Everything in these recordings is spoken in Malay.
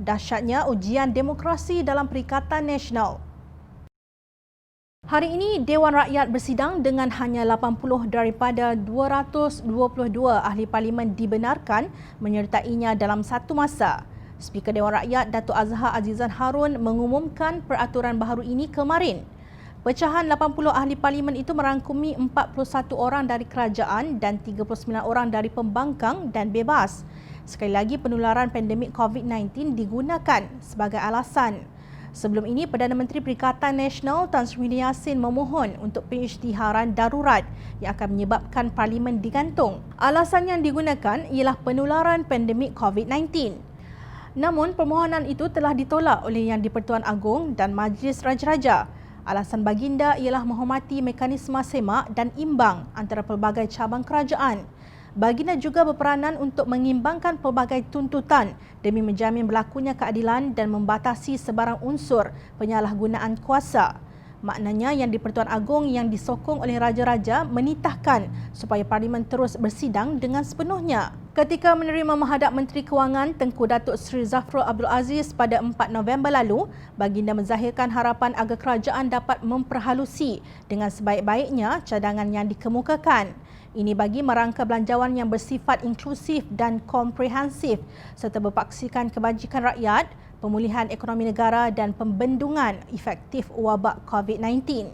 dahsyatnya ujian demokrasi dalam Perikatan Nasional. Hari ini, Dewan Rakyat bersidang dengan hanya 80 daripada 222 ahli parlimen dibenarkan menyertainya dalam satu masa. Speaker Dewan Rakyat Datuk Azhar Azizan Harun mengumumkan peraturan baharu ini kemarin. Pecahan 80 ahli parlimen itu merangkumi 41 orang dari kerajaan dan 39 orang dari pembangkang dan bebas. Sekali lagi, penularan pandemik COVID-19 digunakan sebagai alasan. Sebelum ini, Perdana Menteri Perikatan Nasional Tan Sri Muhyiddin Yassin memohon untuk pengisytiharan darurat yang akan menyebabkan parlimen digantung. Alasan yang digunakan ialah penularan pandemik COVID-19. Namun, permohonan itu telah ditolak oleh Yang di-Pertuan Agong dan Majlis Raja-Raja. Alasan baginda ialah menghormati mekanisme semak dan imbang antara pelbagai cabang kerajaan. Baginda juga berperanan untuk mengimbangkan pelbagai tuntutan demi menjamin berlakunya keadilan dan membatasi sebarang unsur penyalahgunaan kuasa. Maknanya Yang di-Pertuan Agong yang disokong oleh Raja-Raja menitahkan supaya Parlimen terus bersidang dengan sepenuhnya. Ketika menerima menghadap Menteri Kewangan Tengku Datuk Seri Zafrul Abdul Aziz pada 4 November lalu, baginda menzahirkan harapan agar kerajaan dapat memperhalusi dengan sebaik-baiknya cadangan yang dikemukakan. Ini bagi merangka belanjawan yang bersifat inklusif dan komprehensif serta berpaksikan kebajikan rakyat, pemulihan ekonomi negara dan pembendungan efektif wabak COVID-19.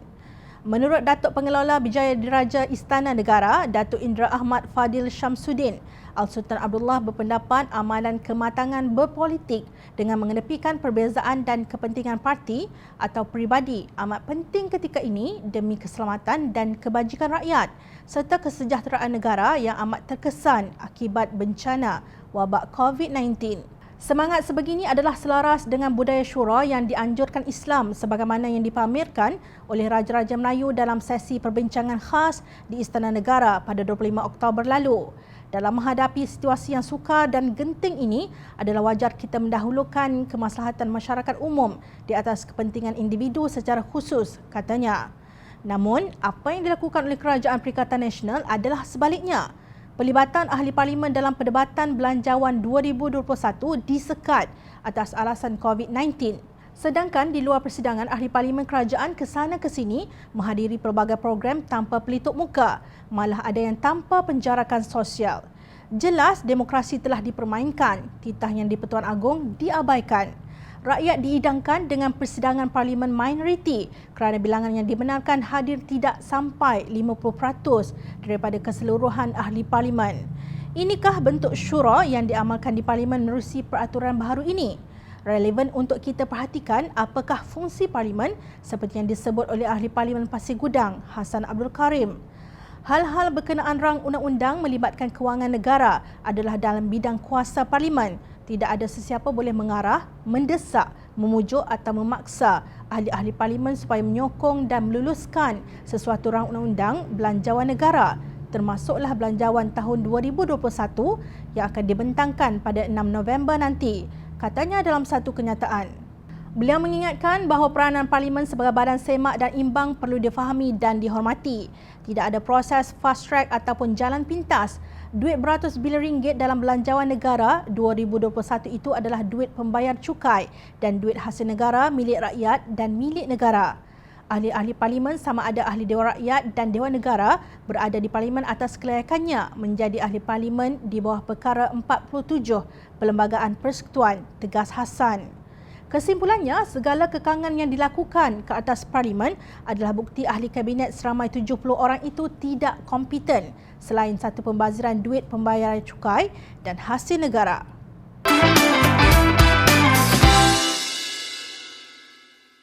Menurut Datuk Pengelola Bijaya Diraja Istana Negara, Datuk Indra Ahmad Fadil Syamsuddin, Al-Sultan Abdullah berpendapat amalan kematangan berpolitik dengan mengenepikan perbezaan dan kepentingan parti atau peribadi amat penting ketika ini demi keselamatan dan kebajikan rakyat serta kesejahteraan negara yang amat terkesan akibat bencana wabak COVID-19. Semangat sebegini adalah selaras dengan budaya syura yang dianjurkan Islam sebagaimana yang dipamerkan oleh Raja-Raja Melayu dalam sesi perbincangan khas di Istana Negara pada 25 Oktober lalu. Dalam menghadapi situasi yang sukar dan genting ini, adalah wajar kita mendahulukan kemaslahatan masyarakat umum di atas kepentingan individu secara khusus, katanya. Namun, apa yang dilakukan oleh Kerajaan Perikatan Nasional adalah sebaliknya. Pelibatan ahli parlimen dalam perdebatan belanjawan 2021 disekat atas alasan COVID-19. Sedangkan di luar persidangan, ahli parlimen kerajaan kesana ke sini menghadiri pelbagai program tanpa pelitup muka, malah ada yang tanpa penjarakan sosial. Jelas demokrasi telah dipermainkan, titah Yang di-Pertuan Agong diabaikan. Rakyat diidangkan dengan persidangan parlimen minoriti kerana bilangan yang dibenarkan hadir tidak sampai 50% daripada keseluruhan ahli parlimen. Inikah bentuk syura yang diamalkan di parlimen menerusi peraturan baharu ini? Relevan untuk kita perhatikan apakah fungsi parlimen seperti yang disebut oleh ahli parlimen Pasir Gudang, Hassan Abdul Karim. Hal-hal berkenaan rang undang-undang melibatkan kewangan negara adalah dalam bidang kuasa parlimen. Tidak ada sesiapa boleh mengarah, mendesak, memujuk atau memaksa ahli-ahli parlimen supaya menyokong dan meluluskan sesuatu rang undang-undang belanjawan negara, termasuklah belanjawan tahun 2021 yang akan dibentangkan pada 6 November nanti, katanya dalam satu kenyataan. Beliau mengingatkan bahawa peranan parlimen sebagai badan semak dan imbang perlu difahami dan dihormati. Tidak ada proses fast track ataupun jalan pintas. Duit beratus bilion ringgit dalam belanjawan negara 2021 itu adalah duit pembayar cukai dan duit hasil negara milik rakyat dan milik negara. Ahli-ahli parlimen sama ada ahli Dewan Rakyat dan Dewan Negara berada di parlimen atas kelayakannya menjadi ahli parlimen di bawah perkara 47 Perlembagaan Persekutuan, tegas Hassan. Kesimpulannya, segala kekangan yang dilakukan ke atas parlimen adalah bukti ahli kabinet seramai 70 orang itu tidak kompeten selain satu pembaziran duit pembayaran cukai dan hasil negara.